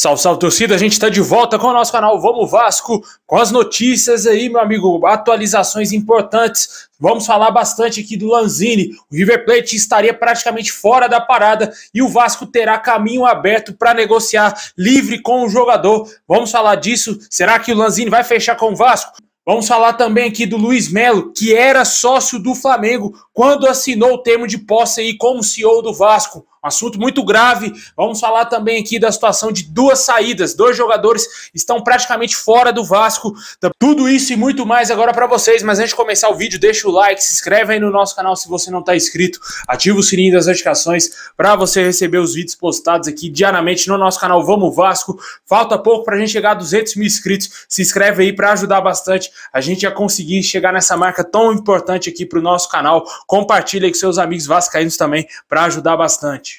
Salve, salve, torcida, a gente está de volta com o nosso canal Vamos Vasco, com as notícias aí, meu amigo, atualizações importantes. Vamos falar bastante aqui do Lanzini. O River Plate estaria praticamente fora da parada e o Vasco terá caminho aberto para negociar livre com o jogador. Vamos falar disso. Será que o Lanzini vai fechar com o Vasco? Vamos falar também aqui do Luiz Melo, que era sócio do Flamengo quando assinou o termo de posse aí como CEO do Vasco. Um assunto muito grave. Vamos falar também aqui da situação de duas saídas. Dois jogadores estão praticamente fora do Vasco. Tudo isso e muito mais agora para vocês. Mas antes de começar o vídeo, deixa o like, se inscreve aí no nosso canal se você não está inscrito. Ativa o sininho das notificações para você receber os vídeos postados aqui diariamente no nosso canal Vamos Vasco. Falta pouco para a gente chegar a 200 mil inscritos. Se inscreve aí para ajudar bastante a gente a conseguir chegar nessa marca tão importante aqui para o nosso canal. Compartilha aí com seus amigos vascaínos também para ajudar bastante.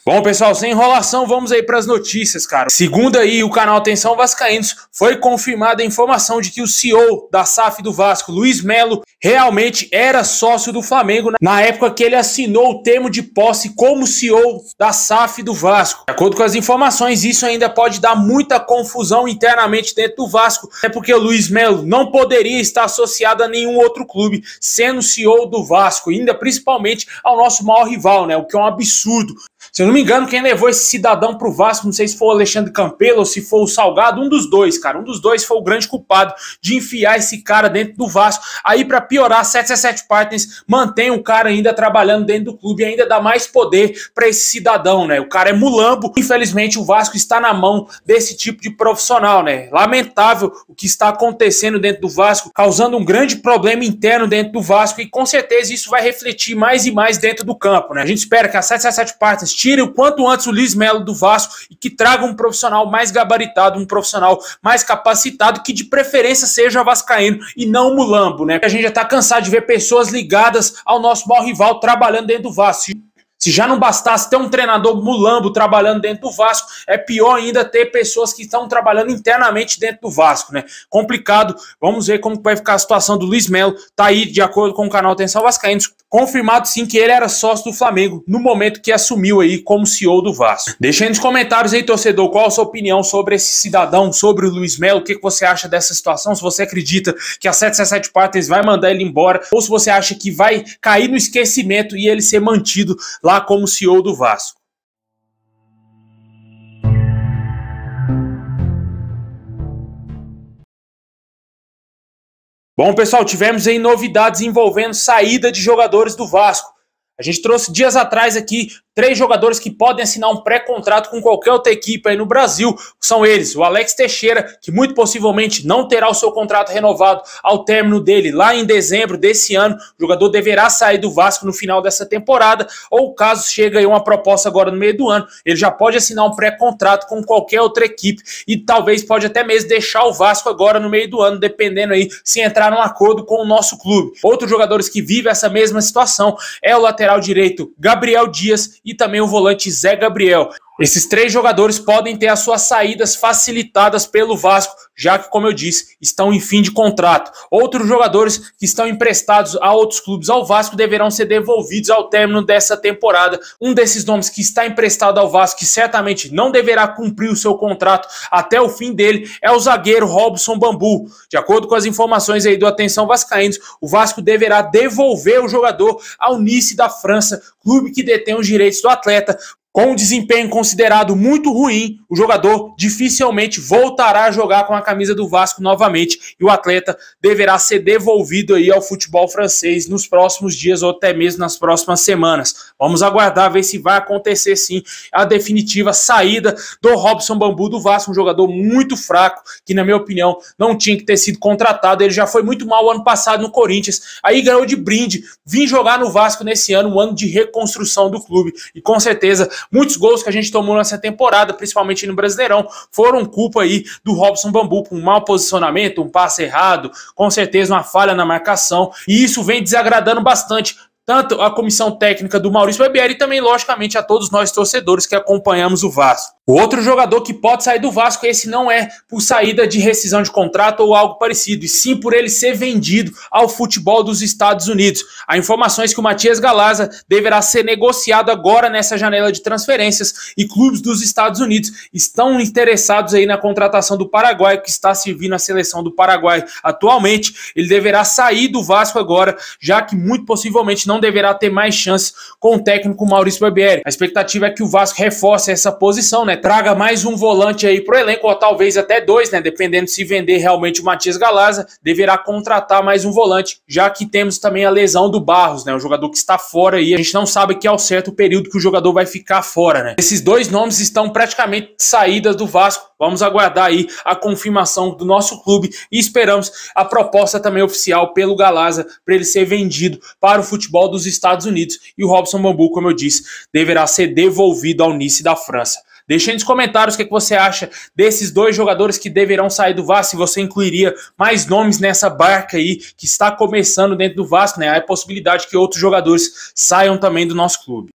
Bom, pessoal, sem enrolação, vamos aí para as notícias, cara. Segundo aí o canal Atenção Vascaínos, foi confirmada a informação de que o CEO da SAF do Vasco, Luiz Melo, realmente era sócio do Flamengo na época que ele assinou o termo de posse como CEO da SAF do Vasco. De acordo com as informações, isso ainda pode dar muita confusão internamente dentro do Vasco, é porque o Luiz Melo não poderia estar associado a nenhum outro clube, sendo CEO do Vasco, ainda principalmente ao nosso maior rival, né? O que é um absurdo. Se eu não me engano, quem levou esse cidadão pro Vasco, não sei se foi o Alexandre Campelo ou se foi o Salgado, um dos dois, cara. Um dos dois foi o grande culpado de enfiar esse cara dentro do Vasco. Aí, pra piorar, 777 Partners mantém o cara ainda trabalhando dentro do clube e ainda dá mais poder pra esse cidadão, né? O cara é mulambo. Infelizmente, o Vasco está na mão desse tipo de profissional, né? Lamentável o que está acontecendo dentro do Vasco, causando um grande problema interno dentro do Vasco e com certeza isso vai refletir mais e mais dentro do campo, né? A gente espera que a 777 Partners tire o quanto antes o Luiz Melo do Vasco e que traga um profissional mais gabaritado, um profissional mais capacitado, que de preferência seja vascaíno e não mulambo, né? A gente já tá cansado de ver pessoas ligadas ao nosso maior rival trabalhando dentro do Vasco. Se já não bastasse ter um treinador mulambo trabalhando dentro do Vasco, é pior ainda ter pessoas que estão trabalhando internamente dentro do Vasco, né? Complicado. Vamos ver como vai ficar a situação do Luiz Melo. Tá aí, de acordo com o canal Atenção Vascaínos, confirmado sim que ele era sócio do Flamengo no momento que assumiu aí como CEO do Vasco. Deixa aí nos comentários aí, torcedor, qual a sua opinião sobre esse cidadão, sobre o Luiz Melo, o que você acha dessa situação, se você acredita que a 777 Partners vai mandar ele embora, ou se você acha que vai cair no esquecimento e ele ser mantido lá como CEO do Vasco. Bom, pessoal, tivemos aí novidades envolvendo saída de jogadores do Vasco. A gente trouxe dias atrás aqui 3 jogadores que podem assinar um pré-contrato com qualquer outra equipe aí no Brasil. São eles, o Alex Teixeira, que muito possivelmente não terá o seu contrato renovado ao término dele lá em dezembro desse ano. O jogador deverá sair do Vasco no final dessa temporada, ou caso chegue aí uma proposta agora no meio do ano, ele já pode assinar um pré-contrato com qualquer outra equipe e talvez pode até mesmo deixar o Vasco agora no meio do ano, dependendo aí se entrar num acordo com o nosso clube. Outros jogadores que vivem essa mesma situação é o lateral direito Gabriel Dias e também o volante Zé Gabriel. Esses 3 jogadores podem ter as suas saídas facilitadas pelo Vasco, já que, como eu disse, estão em fim de contrato. Outros jogadores que estão emprestados a outros clubes ao Vasco deverão ser devolvidos ao término dessa temporada. Um desses nomes que está emprestado ao Vasco, que certamente não deverá cumprir o seu contrato até o fim dele, é o zagueiro Robson Bambu. De acordo com as informações aí do Atenção Vascaínos, o Vasco deverá devolver o jogador ao Nice da França, clube que detém os direitos do atleta. Com um desempenho considerado muito ruim, o jogador dificilmente voltará a jogar com a camisa do Vasco novamente e o atleta deverá ser devolvido aí ao futebol francês nos próximos dias ou até mesmo nas próximas semanas. Vamos aguardar ver se vai acontecer sim a definitiva saída do Robson Bambu do Vasco, um jogador muito fraco que, na minha opinião, não tinha que ter sido contratado. Ele já foi muito mal ano passado no Corinthians, aí ganhou de brinde, vim jogar no Vasco nesse ano, um ano de reconstrução do clube e com certeza muitos gols que a gente tomou nessa temporada, principalmente no Brasileirão, foram culpa aí do Robson Bambu, por um mau posicionamento, um passe errado, com certeza uma falha na marcação, e isso vem desagradando bastante tanto a comissão técnica do Maurício Barbieri e também, logicamente, a todos nós torcedores que acompanhamos o Vasco. O outro jogador que pode sair do Vasco, esse não é por saída de rescisão de contrato ou algo parecido, e sim por ele ser vendido ao futebol dos Estados Unidos. Há informações que o Matias Galaza deverá ser negociado agora nessa janela de transferências, e clubes dos Estados Unidos estão interessados aí na contratação do paraguaio, que está servindo a seleção do Paraguai atualmente. Ele deverá sair do Vasco agora, já que muito possivelmente não deverá ter mais chance com o técnico Maurício Barbieri. A expectativa é que o Vasco reforce essa posição, né? Traga mais um volante aí pro elenco, ou talvez até dois, né? Dependendo se vender realmente o Matias Galaza, deverá contratar mais um volante, já que temos também a lesão do Barros, né? O jogador que está fora aí, a gente não sabe que ao certo o período que o jogador vai ficar fora, né? Esses dois nomes estão praticamente saídas do Vasco. Vamos aguardar aí a confirmação do nosso clube e esperamos a proposta também oficial pelo Galaza para ele ser vendido para o futebol dos Estados Unidos, e o Robson Bambu, como eu disse, deverá ser devolvido ao Nice da França. Deixa aí nos comentários o que você acha desses dois jogadores que deverão sair do Vasco, se você incluiria mais nomes nessa barca aí que está começando dentro do Vasco, né? Há a possibilidade que outros jogadores saiam também do nosso clube.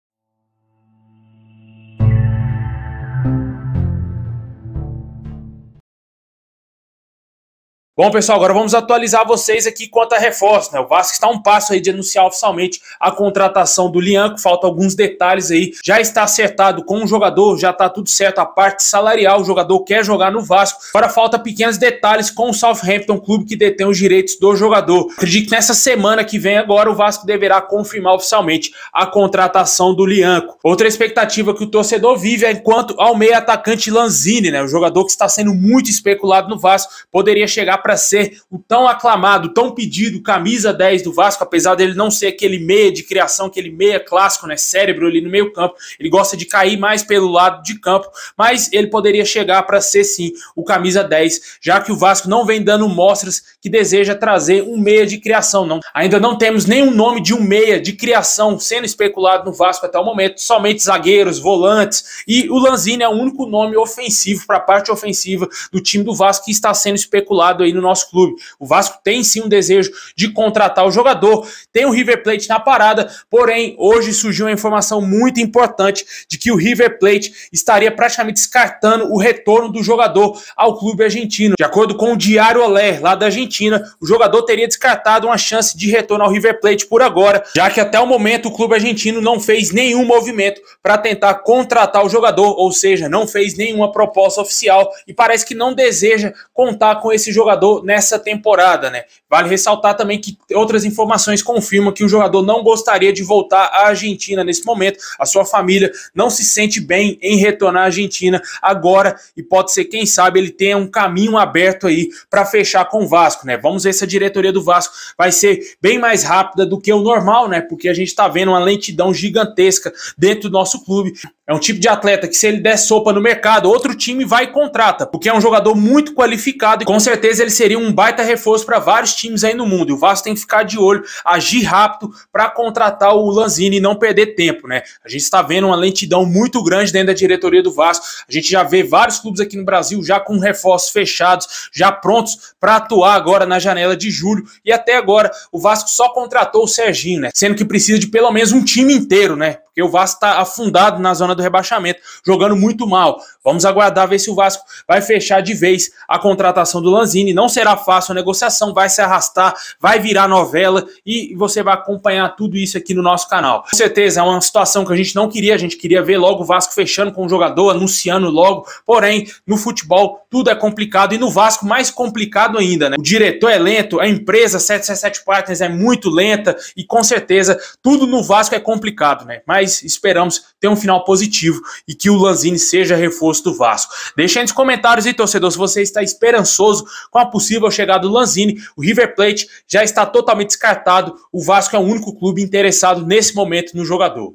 Bom, pessoal, agora vamos atualizar vocês aqui quanto a reforço, né? O Vasco está a um passo aí de anunciar oficialmente a contratação do Lianco, faltam alguns detalhes aí, já está acertado com o jogador, já está tudo certo, a parte salarial, o jogador quer jogar no Vasco, agora falta pequenos detalhes com o Southampton, clube que detém os direitos do jogador. Acredito que nessa semana que vem agora o Vasco deverá confirmar oficialmente a contratação do Lianco. Outra expectativa que o torcedor vive é enquanto ao meio atacante Lanzini, né? O jogador que está sendo muito especulado no Vasco, poderia chegar para ser o tão aclamado, tão pedido camisa 10 do Vasco, apesar dele não ser aquele meia de criação, aquele meia clássico, né, cérebro ali no meio campo, ele gosta de cair mais pelo lado de campo, mas ele poderia chegar para ser sim o camisa 10, já que o Vasco não vem dando mostras que deseja trazer um meia de criação, não. Ainda não temos nenhum nome de um meia de criação sendo especulado no Vasco até o momento, somente zagueiros, volantes, e o Lanzini é o único nome ofensivo para a parte ofensiva do time do Vasco que está sendo especulado aí no nosso clube. O Vasco tem sim um desejo de contratar o jogador, tem o River Plate na parada, porém hoje surgiu uma informação muito importante de que o River Plate estaria praticamente descartando o retorno do jogador ao clube argentino. De acordo com o Diário Olé, lá da Argentina, o jogador teria descartado uma chance de retorno ao River Plate por agora, já que até o momento o clube argentino não fez nenhum movimento para tentar contratar o jogador, ou seja, não fez nenhuma proposta oficial e parece que não deseja contar com esse jogador nessa temporada, né? Vale ressaltar também que outras informações confirmam que o jogador não gostaria de voltar à Argentina nesse momento, a sua família não se sente bem em retornar à Argentina agora e pode ser, quem sabe, ele tenha um caminho aberto aí para fechar com o Vasco, né? Vamos ver se a diretoria do Vasco vai ser bem mais rápida do que o normal, né? Porque a gente está vendo uma lentidão gigantesca dentro do nosso clube. É um tipo de atleta que, se ele der sopa no mercado, outro time vai e contrata, porque é um jogador muito qualificado e com certeza ele seria um baita reforço para vários times aí no mundo. E o Vasco tem que ficar de olho, agir rápido para contratar o Lanzini e não perder tempo, né? A gente está vendo uma lentidão muito grande dentro da diretoria do Vasco. A gente já vê vários clubes aqui no Brasil já com reforços fechados, já prontos para atuar agora na janela de julho. E até agora o Vasco só contratou o Serginho, né? Sendo que precisa de pelo menos um time inteiro, né? Porque o Vasco está afundado na zona do rebaixamento, jogando muito mal. Vamos aguardar ver se o Vasco vai fechar de vez a contratação do Lanzini. Não será fácil a negociação, vai se arrastar, vai virar novela e você vai acompanhar tudo isso aqui no nosso canal. Com certeza é uma situação que a gente não queria, a gente queria ver logo o Vasco fechando com o jogador, anunciando logo, porém no futebol tudo é complicado e no Vasco mais complicado ainda, né? O diretor é lento, a empresa 777 Partners é muito lenta e com certeza tudo no Vasco é complicado, né? Mas esperamos ter um final positivo e que o Lanzini seja reforço do Vasco. Deixa aí nos comentários aí, torcedor, se você está esperançoso com a possível chegada do Lanzini. O River Plate já está totalmente descartado, o Vasco é o único clube interessado nesse momento no jogador.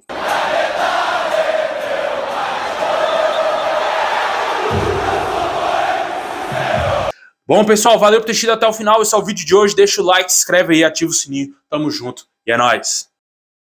Bom, pessoal, valeu por ter assistido até o final. Esse é o vídeo de hoje. Deixa o like, se inscreve aí, ativa o sininho. Tamo junto e é nóis.